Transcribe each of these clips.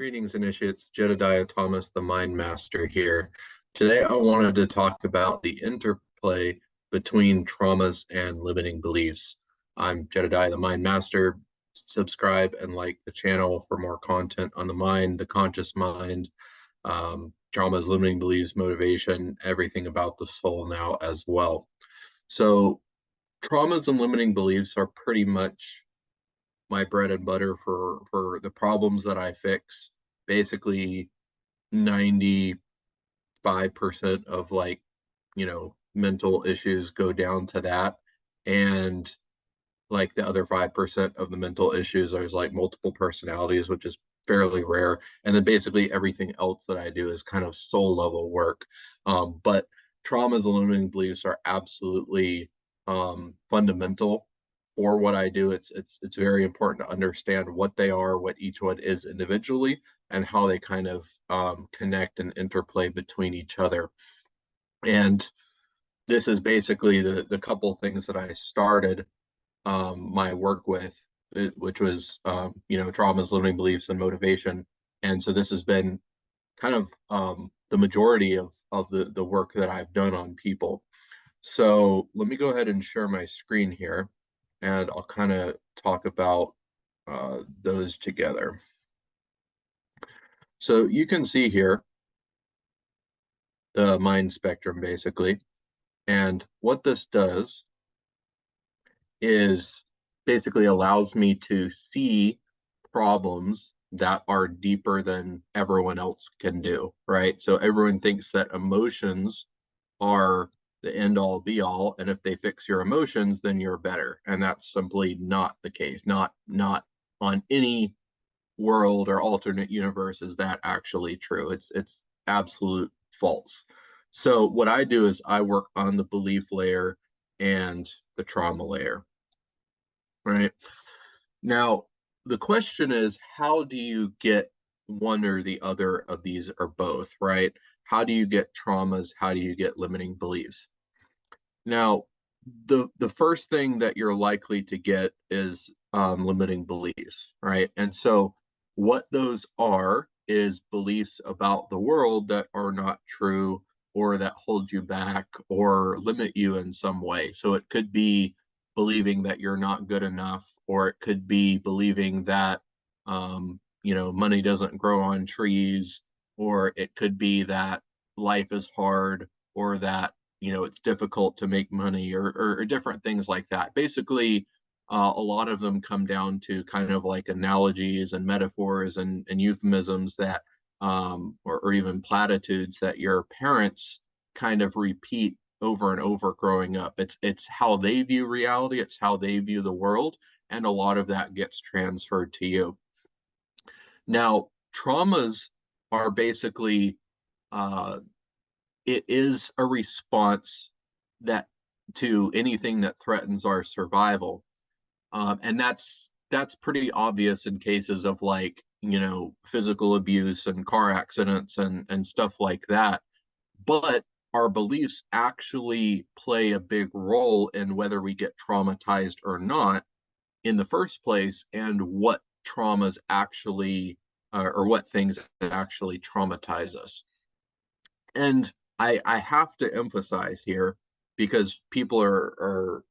Greetings, initiates. Jedediah Thomas, the Mind Master here. Today, I wanted to talk about the interplay between traumas and limiting beliefs. I'm Jedediah, the Mind Master. Subscribe and like the channel for more content on the mind, the conscious mind, traumas, limiting beliefs, motivation, everything about the soul now as well. So, traumas and limiting beliefs are pretty much my bread and butter for the problems that I fix. Basically, 95% of mental issues go down to that. And like the other 5% of the mental issues are like multiple personalities, which is fairly rare. And then basically everything else that I do is kind of soul level work. But traumas and limiting beliefs are absolutely fundamental for what I do. It's very important to understand what they are, what each one is individually, and how they kind of connect and interplay between each other. And this is basically the couple things that I started my work with, which was traumas, limiting beliefs, and motivation. And so this has been kind of the majority of the work that I've done on people. So let me go ahead and share my screen here, and I'll kind of talk about those together. So you can see here the mind spectrum basically. And what this does is basically allows me to see problems that are deeper than everyone else can do, right? So everyone thinks that emotions are the end all be all, and if they fix your emotions, then you're better. And that's simply not the case. Not on any world or alternate universe is that actually true. It's absolute false. So what I do is I work on the belief layer and the trauma layer, right? Now, the question is, how do you get one or the other of these or both, right? How do you get traumas? How do you get limiting beliefs? Now, the first thing that you're likely to get is limiting beliefs, right? And so what those are is beliefs about the world that are not true or that hold you back or limit you in some way. So it could be believing that you're not good enough, or it could be believing that money doesn't grow on trees, or it could be that life is hard, or that it's difficult to make money, or different things like that. Basically, a lot of them come down to kind of like analogies and metaphors and euphemisms that or even platitudes that your parents kind of repeat over and over growing up. It's how they view reality, it's how they view the world, and a lot of that gets transferred to you. Now, traumas are basically it is a response that to anything that threatens our survival, and that's pretty obvious in cases of like physical abuse and car accidents and stuff like that. But our beliefs actually play a big role in whether we get traumatized or not in the first place, and what traumas actually or what things actually traumatize us. And I have to emphasize here, because people are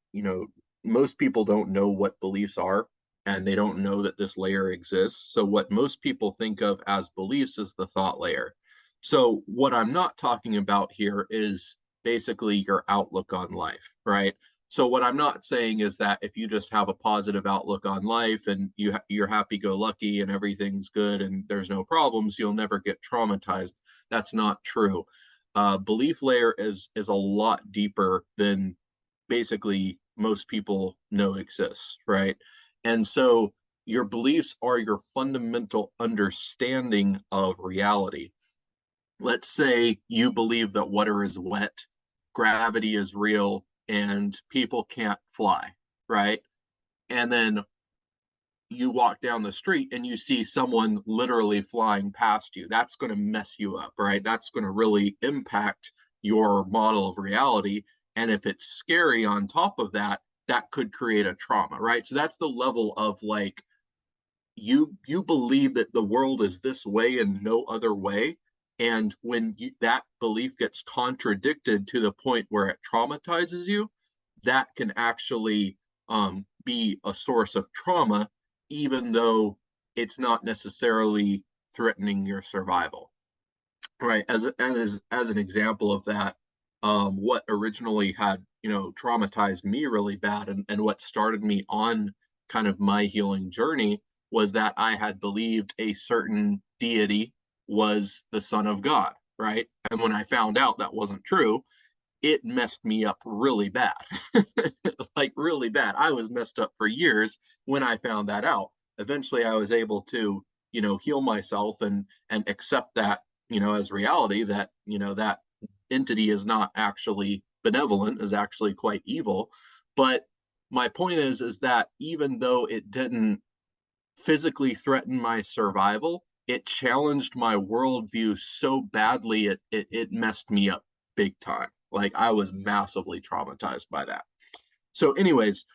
most people don't know what beliefs are, and they don't know that this layer exists. So what most people think of as beliefs is the thought layer. So what I'm not talking about here is basically your outlook on life, right? So what I'm not saying is that if you just have a positive outlook on life and you're happy-go-lucky and everything's good and there's no problems, you'll never get traumatized. That's not true. Belief layer is a lot deeper than basically most people know exists, right? And so your beliefs are your fundamental understanding of reality. Let's say you believe that water is wet, gravity is real, and people can't fly, right? And then you walk down the street and you see someone literally flying past you. That's going to mess you up, right? That's going to really impact your model of reality. And if it's scary on top of that, that could create a trauma, right? So that's the level of like you believe that the world is this way and no other way, and when that belief gets contradicted to the point where it traumatizes you, that can actually be a source of trauma, even though it's not necessarily threatening your survival. Right. As an example of that, what originally had, traumatized me really bad, and what started me on kind of my healing journey was that I had believed a certain deity was the son of God, right? And when I found out that wasn't true, it messed me up really bad. Like really bad. I was messed up for years when I found that out. Eventually I was able to, heal myself and accept that, as reality, that, that entity is not actually benevolent, is actually quite evil. But my point is that even though it didn't physically threaten my survival, it challenged my worldview so badly it messed me up big time. Like I was massively traumatized by that. So, anyways,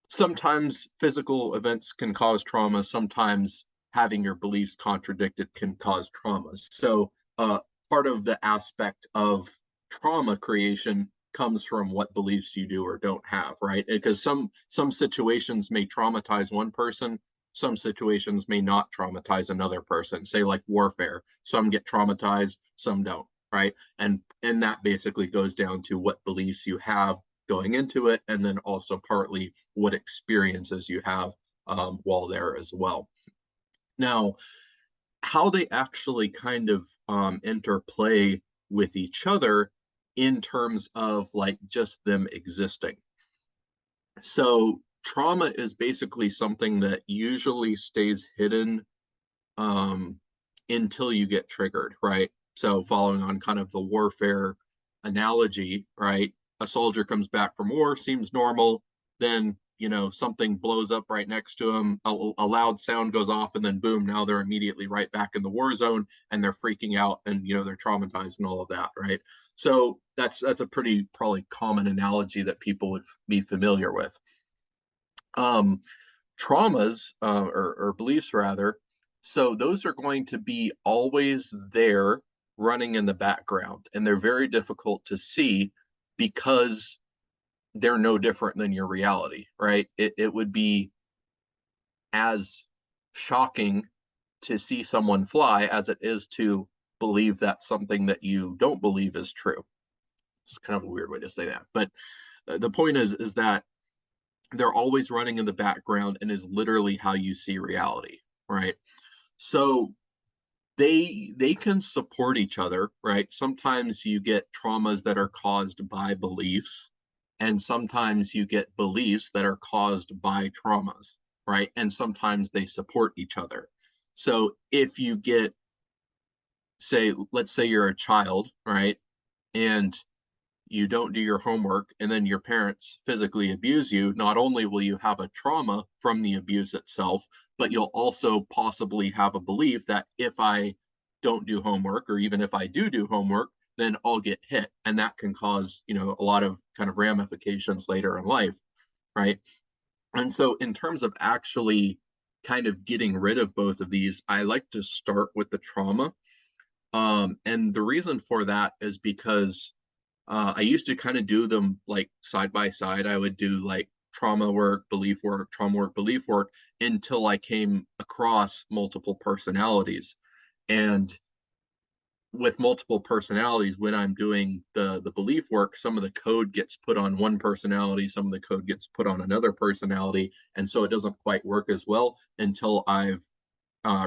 sometimes physical events can cause trauma. Sometimes having your beliefs contradicted can cause traumas. So, part of the aspect of trauma creation comes from what beliefs you do or don't have, right? Because some situations may traumatize one person, some situations may not traumatize another person. Say like warfare, some get traumatized, some don't, right? And that basically goes down to what beliefs you have going into it, and then also partly what experiences you have while there as well. Now, how they actually kind of interplay with each other in terms of like just them existing. So, trauma is basically something that usually stays hidden um, until you get triggered, right? So, following on kind of the warfare analogy, right? A soldier comes back from war, seems normal, then something blows up right next to him, a loud sound goes off, and then boom, now they're immediately right back in the war zone, and they're freaking out, and they're traumatized and all of that, right? So that's a pretty probably common analogy that people would be familiar with. Um, Traumas or beliefs rather, so those are going to be always there running in the background, and they're very difficult to see because they're no different than your reality, right? It would be as shocking to see someone fly as it is to believe that something that you don't believe is true. It's kind of a weird way to say that, but the point is that they're always running in the background and is literally how you see reality, right? So they can support each other, right? Sometimes you get traumas that are caused by beliefs, and sometimes you get beliefs that are caused by traumas, right? And sometimes they support each other. So if you get, say, let's say you're a child, right? And you don't do your homework, and then your parents physically abuse you, not only will you have a trauma from the abuse itself, but you'll also possibly have a belief that if I don't do homework, or even if I do homework, then I'll get hit. And that can cause, a lot of kind of ramifications later in life, right? And so, in terms of actually kind of getting rid of both of these, I like to start with the trauma. And the reason for that is because I used to kind of do them like side by side. I would do like trauma work, belief work until I came across multiple personalities. And with multiple personalities, when I'm doing the belief work, some of the code gets put on one personality, some of the code gets put on another personality, and so it doesn't quite work as well until I've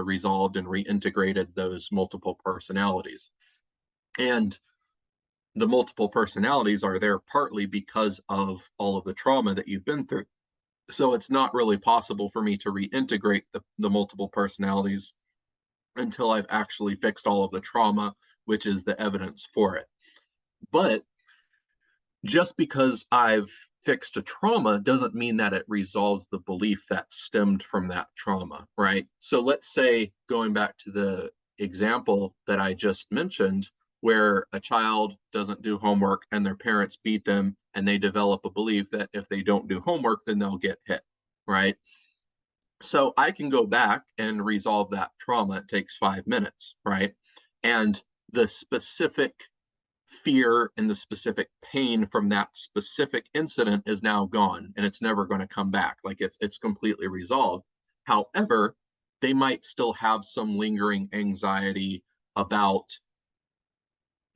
resolved and reintegrated those multiple personalities. And the multiple personalities are there partly because of all of the trauma that you've been through. So it's not really possible for me to reintegrate the multiple personalities until I've actually fixed all of the trauma, which is the evidence for it. But just because I've fixed a trauma doesn't mean that it resolves the belief that stemmed from that trauma, right? So let's say, going back to the example that I just mentioned, where a child doesn't do homework and their parents beat them, and they develop a belief that if they don't do homework, then they'll get hit, right? So I can go back and resolve that trauma. It takes 5 minutes, right? And the specific fear and the specific pain from that specific incident is now gone and it's never going to come back. Like it's completely resolved. However, they might still have some lingering anxiety about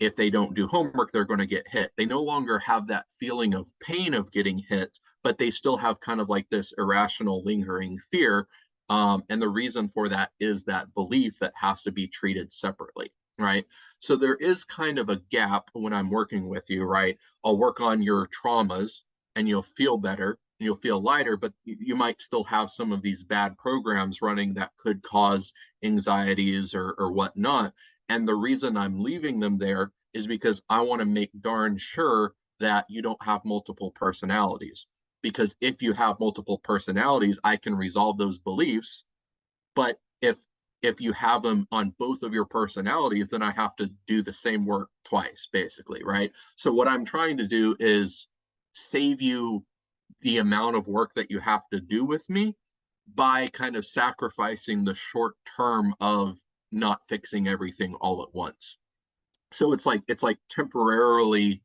if they don't do homework, they're going to get hit. They no longer have that feeling of pain of getting hit, but they still have kind of like this irrational, lingering fear. And the reason for that is that belief that has to be treated separately, right? So there is kind of a gap when I'm working with you, right? I'll work on your traumas and you'll feel better and you'll feel lighter, but you might still have some of these bad programs running that could cause anxieties or whatnot. And the reason I'm leaving them there is because I want to make darn sure that you don't have multiple personalities. Because if you have multiple personalities, I can resolve those beliefs. But if you have them on both of your personalities, then I have to do the same work twice, basically, right? So what I'm trying to do is save you the amount of work that you have to do with me by kind of sacrificing the short term of not fixing everything all at once. So it's like temporarily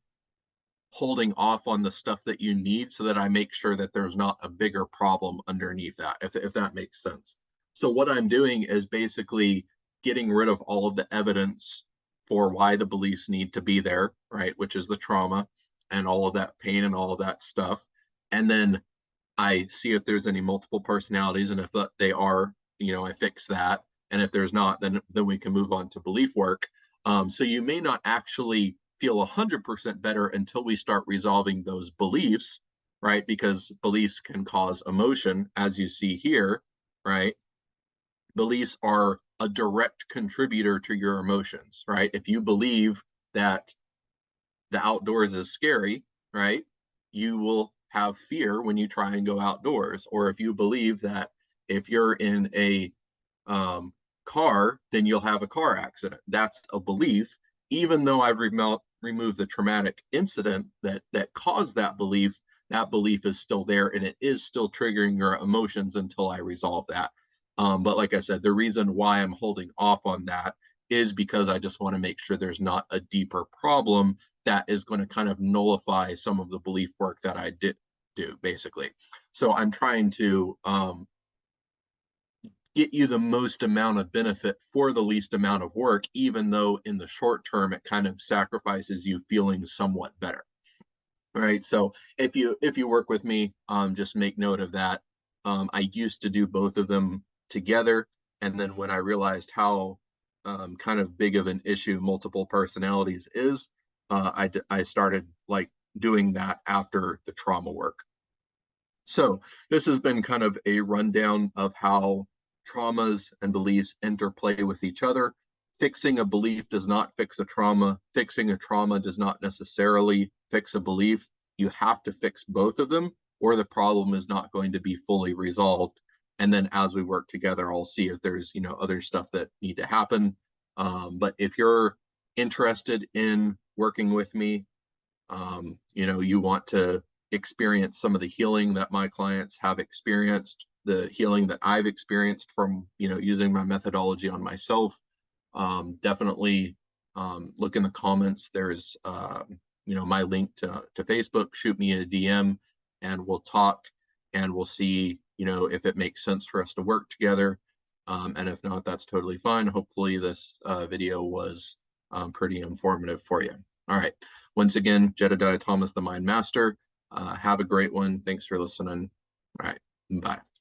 holding off on the stuff that you need so that I make sure that there's not a bigger problem underneath that, if that makes sense. So what I'm doing is basically getting rid of all of the evidence for why the beliefs need to be there, right? Which is the trauma and all of that pain and all of that stuff. And then I see if there's any multiple personalities, and if they are, I fix that. And if there's not, then we can move on to belief work. So you may not actually feel 100% better until we start resolving those beliefs, right? Because beliefs can cause emotion, as you see here, right? Beliefs are a direct contributor to your emotions, right? If you believe that the outdoors is scary, right? You will have fear when you try and go outdoors. Or if you believe that if you're in a um, car, then you'll have a car accident. That's a belief. Even though I've removed the traumatic incident that caused that belief is still there and it is still triggering your emotions until I resolve that. But like I said, the reason why I'm holding off on that is because I just want to make sure there's not a deeper problem that is going to kind of nullify some of the belief work that I did do, basically. So I'm trying to get you the most amount of benefit for the least amount of work, even though in the short term it kind of sacrifices you feeling somewhat better. All right. So if you work with me, just make note of that. I used to do both of them together, and then when I realized how kind of big of an issue multiple personalities is, I started like doing that after the trauma work. So this has been kind of a rundown of how traumas and beliefs interplay with each other. Fixing a belief does not fix a trauma. Fixing a trauma does not necessarily fix a belief. You have to fix both of them, or the problem is not going to be fully resolved. And then as we work together, I'll see if there's other stuff that need to happen. But if you're interested in working with me, you want to experience some of the healing that my clients have experienced, the healing that I've experienced from using my methodology on myself. Definitely look in the comments. There's my link to Facebook. Shoot me a DM and we'll talk and we'll see if it makes sense for us to work together. And if not, that's totally fine. Hopefully this video was pretty informative for you. All right. Once again, Jedediah Thomas, the Mind Master. Have a great one. Thanks for listening. All right. Bye.